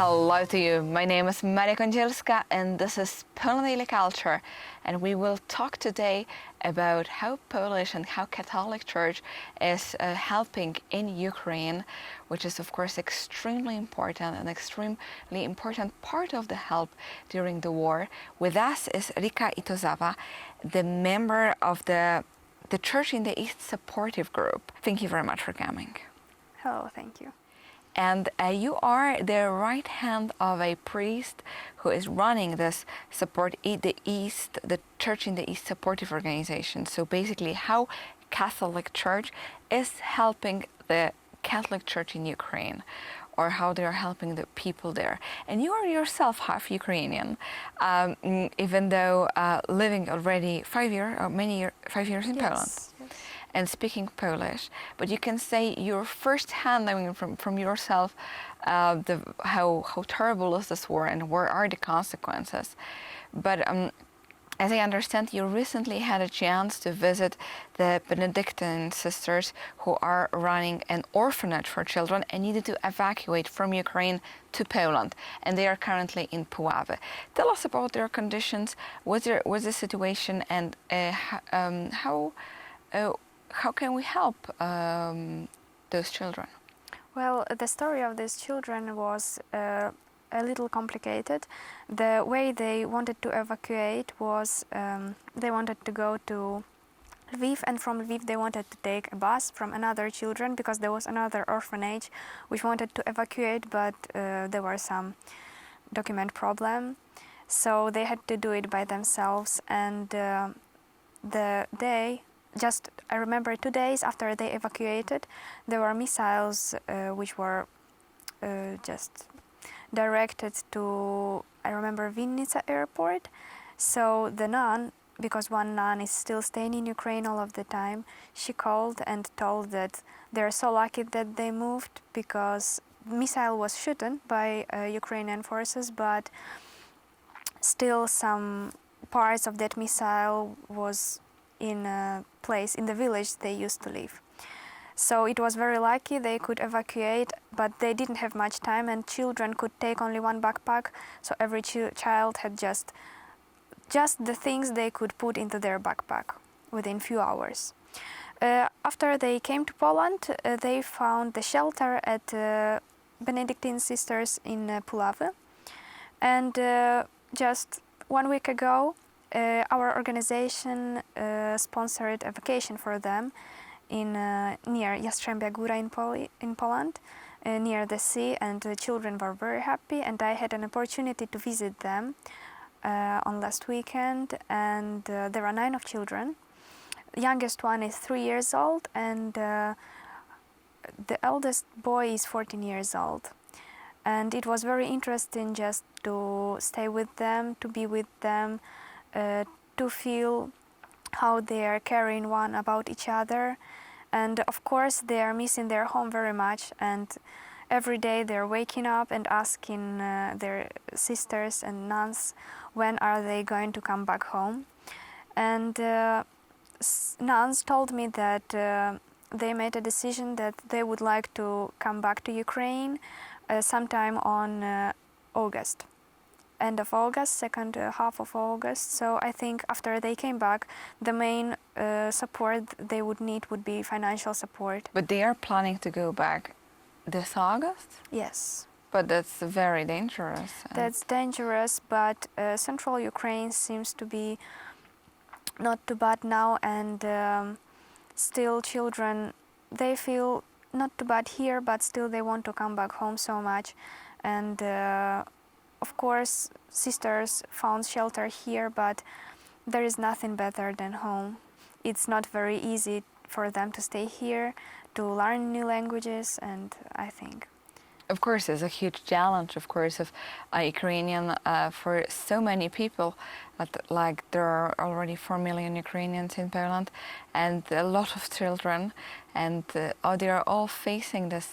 Hello to you. My name is Maria Kądzielska and this is Poland Daily Culture, and we will talk today about how Polish and how Catholic Church is helping in Ukraine, which is of course extremely important, an extremely important part of the help during the war. With us is Rika Itozawa, the member of the Church in the East supportive group. Thank you very much for coming. Hello, thank you. And you are the right hand of a priest who is running this the Church in the East supportive organization. So basically how Catholic Church is helping the Catholic Church in Ukraine, or how they are helping the people there. And you are yourself half Ukrainian, even though living already 5 years in Poland. Yes. And speaking Polish, but you can say your first-hand, I mean, from yourself, how terrible is this war and where are the consequences. But as I understand, you recently had a chance to visit the Benedictine sisters who are running an orphanage for children and needed to evacuate from Ukraine to Poland, and they are currently in Puławy. Tell us about their conditions. Was the situation, and how can we help those children? Well, the story of these children was a little complicated. The way they wanted to evacuate was they wanted to go to Lviv, and from Lviv they wanted to take a bus from another children because there was another orphanage which wanted to evacuate, but there were some document problem. So they had to do it by themselves, and I remember 2 days after they evacuated, there were missiles which were just directed to, I remember, Vinnytsia airport. So the nun, because one nun is still staying in Ukraine all of the time, she called and told that they're so lucky that they moved because missile was shot by Ukrainian forces, but still some parts of that missile was in a place in the village they used to live. So it was very lucky they could evacuate, but they didn't have much time, and children could take only one backpack, so every child had just the things they could put into their backpack within few hours. After they came to Poland, they found the shelter at Benedictine sisters in Puławy, and just 1 week ago our organization sponsored a vacation for them in near Jastrzębia Góra in Poland, near the sea, and the children were very happy, and I had an opportunity to visit them on last weekend, and there are 9 of children. The youngest one is 3 years old, and the eldest boy is 14 years old. And it was very interesting just to stay with them, to be with them, to feel how they are caring one about each other. And of course they are missing their home very much, and every day they're waking up and asking their sisters and nuns when are they going to come back home. And nuns told me that they made a decision that they would like to come back to Ukraine sometime on August. End of August, second half of August. So I think after they came back, the main support they would need would be financial support. But they are planning to go back this August? Yes. But that's very dangerous. That's dangerous, but central Ukraine seems to be not too bad now, and still children, they feel not too bad here, but still they want to come back home so much. And of course, sisters found shelter here, but there is nothing better than home. It's not very easy for them to stay here, to learn new languages, and I think. Of course, it's a huge challenge, of course, of Ukrainian for so many people. Like there are already 4 million Ukrainians in Poland, and a lot of children, and they are all facing this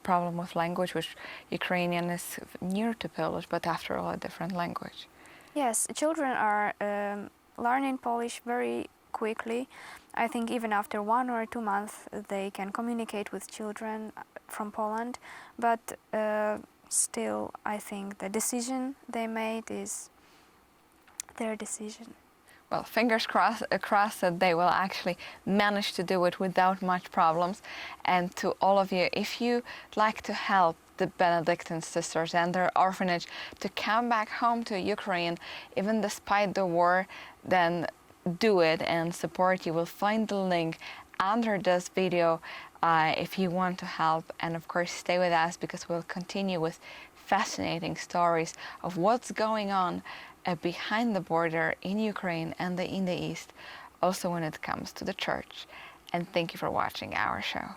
problem with language, which Ukrainian is near to Polish, but after all, a different language. Yes, children are learning Polish very quickly. I think even after 1 or 2 months they can communicate with children from Poland, but still I think the decision they made is their decision. Well, fingers crossed that they will actually manage to do it without much problems. And to all of you, if you like to help the Benedictine sisters and their orphanage to come back home to Ukraine, even despite the war, then do it and support. You will find the link under this video if you want to help. And of course, stay with us because we'll continue with fascinating stories of what's going on behind the border in Ukraine and in the East, also when it comes to the church. And thank you for watching our show.